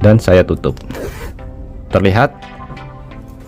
dan saya tutup. Terlihat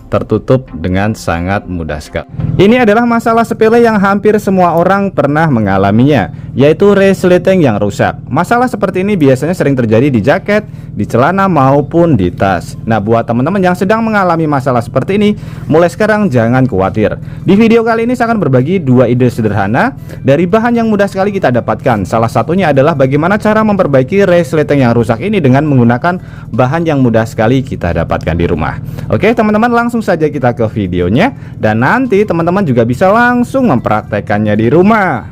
tertutup dengan sangat mudah sekali. Ini adalah masalah sepele yang hampir semua orang pernah mengalaminya, yaitu resleting yang rusak. Masalah seperti ini biasanya sering terjadi di jaket, di celana maupun di tas. Nah, buat teman-teman yang sedang mengalami masalah seperti ini, mulai sekarang jangan khawatir. Di video kali ini saya akan berbagi dua ide sederhana dari bahan yang mudah sekali kita dapatkan. Salah satunya adalah bagaimana cara memperbaiki resleting yang rusak ini dengan menggunakan bahan yang mudah sekali kita dapatkan di rumah. Oke, teman-teman, langsung saja kita ke videonya, dan nanti teman-teman juga bisa langsung mempraktekannya di rumah.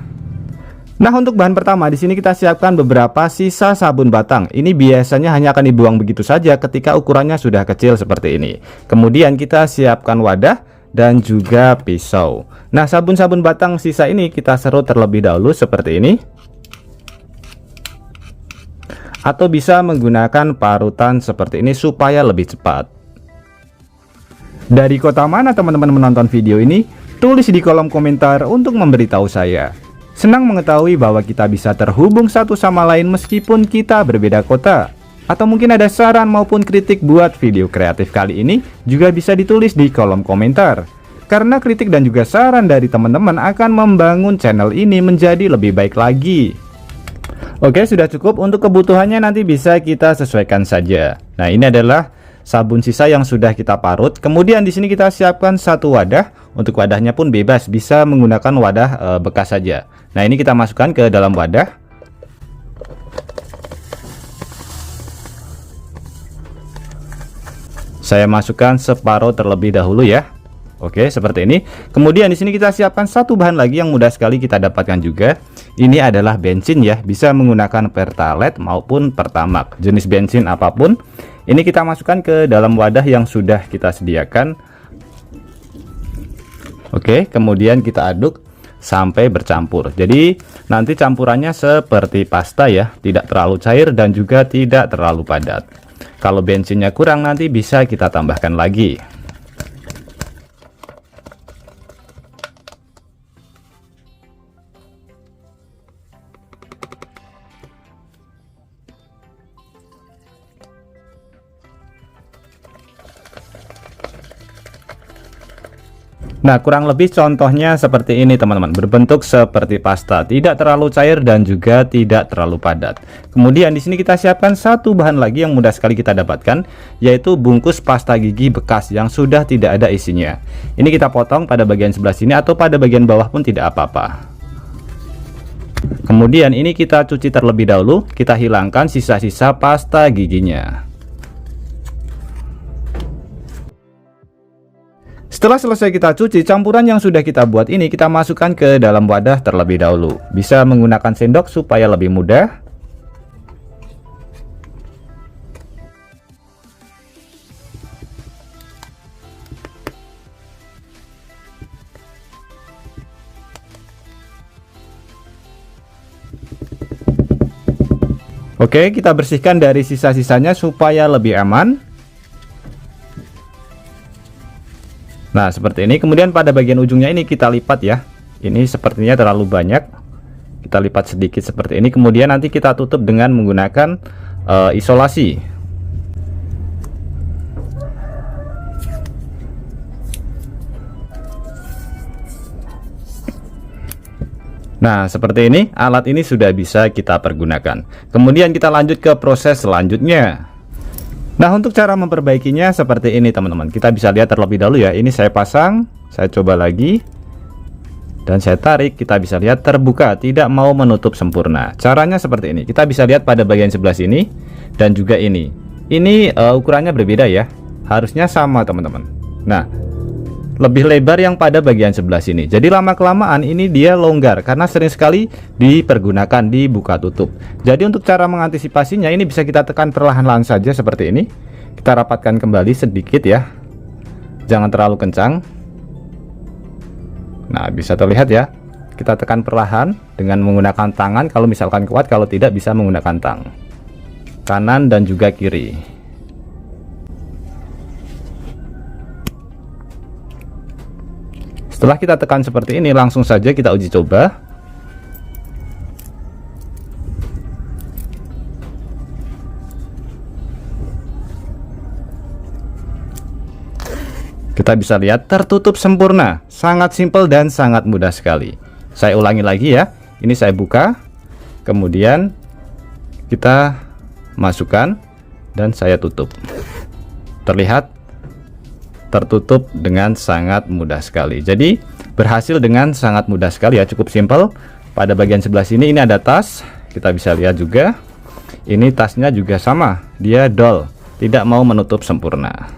Nah, untuk bahan pertama di sini kita siapkan beberapa sisa sabun batang. Ini biasanya hanya akan dibuang begitu saja ketika ukurannya sudah kecil seperti ini. Kemudian kita siapkan wadah dan juga pisau. Nah, sabun-sabun batang sisa ini kita serut terlebih dahulu seperti ini, atau bisa menggunakan parutan seperti ini supaya lebih cepat. Dari kota mana teman-teman menonton video ini? Tulis di kolom komentar untuk memberitahu saya. Senang mengetahui bahwa kita bisa terhubung satu sama lain meskipun kita berbeda kota. Atau mungkin ada saran maupun kritik buat video kreatif kali ini juga bisa ditulis di kolom komentar. Karena kritik dan juga saran dari teman-teman akan membangun channel ini menjadi lebih baik lagi. Oke, sudah cukup. Untuk kebutuhannya nanti bisa kita sesuaikan saja. Nah, ini adalah sabun sisa yang sudah kita parut. Kemudian di sini kita siapkan satu wadah. Untuk wadahnya pun bebas, bisa menggunakan wadah bekas saja. Nah, ini kita masukkan ke dalam wadah. Saya masukkan separuh terlebih dahulu ya. Oke, seperti ini. Kemudian di sini kita siapkan satu bahan lagi yang mudah sekali kita dapatkan juga. Ini adalah bensin ya, bisa menggunakan Pertalite maupun Pertamax, jenis bensin apapun. Ini kita masukkan ke dalam wadah yang sudah kita sediakan. Oke, kemudian kita aduk sampai bercampur. Jadi nanti campurannya seperti pasta ya, tidak terlalu cair dan juga tidak terlalu padat. Kalau bensinnya kurang nanti bisa kita tambahkan lagi. Nah, kurang lebih contohnya seperti ini teman-teman, berbentuk seperti pasta, tidak terlalu cair dan juga tidak terlalu padat. Kemudian di sini kita siapkan satu bahan lagi yang mudah sekali kita dapatkan, yaitu bungkus pasta gigi bekas yang sudah tidak ada isinya. Ini kita potong pada bagian sebelah sini atau pada bagian bawah pun tidak apa-apa. Kemudian ini kita cuci terlebih dahulu, kita hilangkan sisa-sisa pasta giginya. Setelah selesai kita cuci, campuran yang sudah kita buat ini kita masukkan ke dalam wadah terlebih dahulu. Bisa menggunakan sendok supaya lebih mudah. Oke, kita bersihkan dari sisa-sisanya supaya lebih aman. Nah, seperti ini. Kemudian pada bagian ujungnya ini kita lipat ya. Ini sepertinya terlalu banyak. Kita lipat sedikit seperti ini. Kemudian nanti kita tutup dengan menggunakan isolasi. Nah, seperti ini. Alat ini sudah bisa kita pergunakan. Kemudian kita lanjut ke proses selanjutnya. Nah, untuk cara memperbaikinya seperti ini teman-teman. Kita bisa lihat terlebih dahulu ya. Ini saya pasang, saya coba lagi, dan saya tarik. Kita bisa lihat terbuka, tidak mau menutup sempurna. Caranya seperti ini. Kita bisa lihat pada bagian sebelah sini dan juga ini. Ini ukurannya berbeda ya. Harusnya sama teman-teman. Nah, lebih lebar yang pada bagian sebelah sini. Jadi lama-kelamaan ini dia longgar karena sering sekali dipergunakan dibuka tutup. Jadi untuk cara mengantisipasinya ini bisa kita tekan perlahan-lahan saja seperti ini. Kita rapatkan kembali sedikit ya. Jangan terlalu kencang. Nah, bisa terlihat ya. Kita tekan perlahan dengan menggunakan tangan kalau misalkan kuat, kalau tidak bisa menggunakan tang. Kanan dan juga kiri. Setelah kita tekan seperti ini, langsung saja kita uji coba. Kita bisa lihat tertutup sempurna, sangat simpel dan sangat mudah sekali. Saya ulangi lagi ya. Ini saya buka, kemudian kita masukkan dan saya tutup. Terlihat tertutup dengan sangat mudah sekali. Jadi berhasil dengan sangat mudah sekali ya, cukup simpel. Pada bagian sebelah sini ini ada tas, kita bisa lihat juga. Ini tasnya juga sama, dia dol, tidak mau menutup sempurna.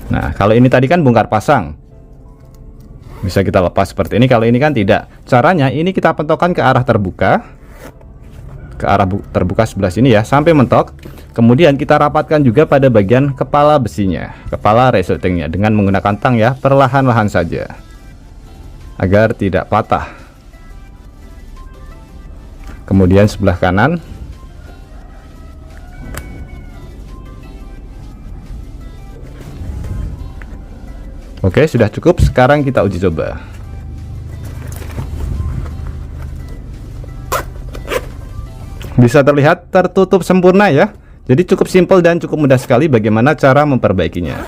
Nah, kalau ini tadi kan bongkar pasang, bisa kita lepas seperti ini. Kalau ini kan tidak. Caranya ini kita pentokkan ke arah terbuka, sebelah sini ya, sampai mentok. Kemudian kita rapatkan juga pada bagian kepala besinya, kepala resletingnya, dengan menggunakan tang ya, perlahan-lahan saja agar tidak patah. Kemudian sebelah kanan. Oke, sudah cukup. Sekarang kita uji coba. Bisa terlihat tertutup sempurna ya. Jadi cukup simpel dan cukup mudah sekali bagaimana cara memperbaikinya.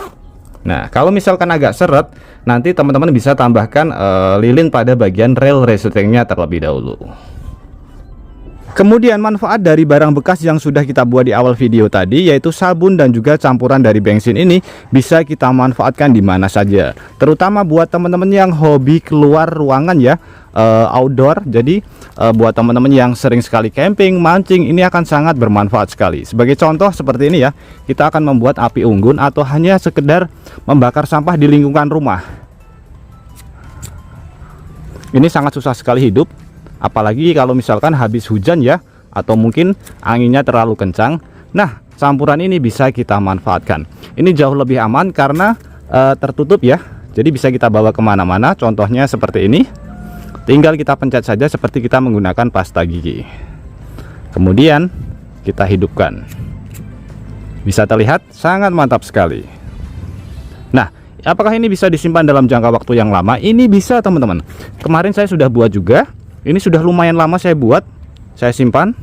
Nah, kalau misalkan agak seret, nanti teman-teman bisa tambahkan lilin pada bagian rail resletingnya terlebih dahulu. Kemudian manfaat dari barang bekas yang sudah kita buat di awal video tadi, yaitu sabun dan juga campuran dari bensin ini, bisa kita manfaatkan di mana saja. Terutama buat teman-teman yang hobi keluar ruangan ya, outdoor. Jadi buat teman-teman yang sering sekali camping, mancing, ini akan sangat bermanfaat sekali. Sebagai contoh seperti ini ya, kita akan membuat api unggun atau hanya sekedar membakar sampah di lingkungan rumah. Ini sangat susah sekali hidup. Apalagi kalau misalkan habis hujan ya, atau mungkin anginnya terlalu kencang. Nah, campuran ini bisa kita manfaatkan. Ini jauh lebih aman karena tertutup ya. Jadi bisa kita bawa kemana-mana. Contohnya seperti ini. Tinggal kita pencet saja seperti kita menggunakan pasta gigi. Kemudian kita hidupkan. Bisa terlihat sangat mantap sekali. Nah, apakah ini bisa disimpan dalam jangka waktu yang lama? Ini bisa teman-teman. Kemarin saya sudah buat juga. Ini sudah lumayan lama saya buat, saya simpan.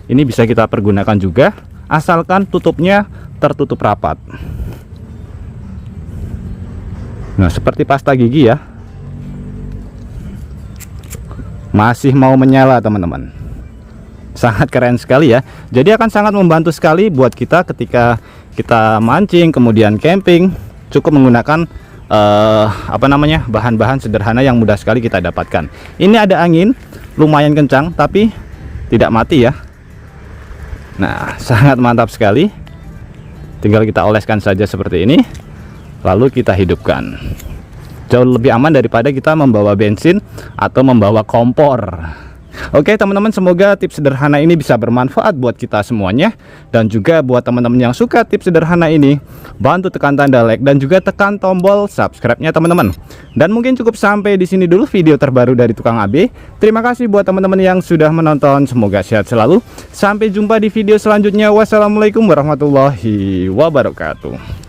Ini bisa kita pergunakan juga, asalkan tutupnya tertutup rapat. Nah, seperti pasta gigi ya. Masih mau menyala teman-teman. Sangat keren sekali ya. Jadi akan sangat membantu sekali buat kita ketika kita mancing, kemudian camping. Cukup menggunakan bahan-bahan sederhana yang mudah sekali kita dapatkan. Ini ada angin lumayan kencang tapi tidak mati ya. Nah, sangat mantap sekali. Tinggal kita oleskan saja seperti ini, lalu kita hidupkan. Jauh lebih aman daripada kita membawa bensin atau membawa kompor. Oke teman-teman, semoga tips sederhana ini bisa bermanfaat buat kita semuanya. Dan juga buat teman-teman yang suka tips sederhana ini, bantu tekan tanda like dan juga tekan tombol subscribe-nya teman-teman. Dan mungkin cukup sampai di sini dulu video terbaru dari Tukang AB. Terima kasih buat teman-teman yang sudah menonton. Semoga sehat selalu. Sampai jumpa di video selanjutnya. Wassalamualaikum warahmatullahi wabarakatuh.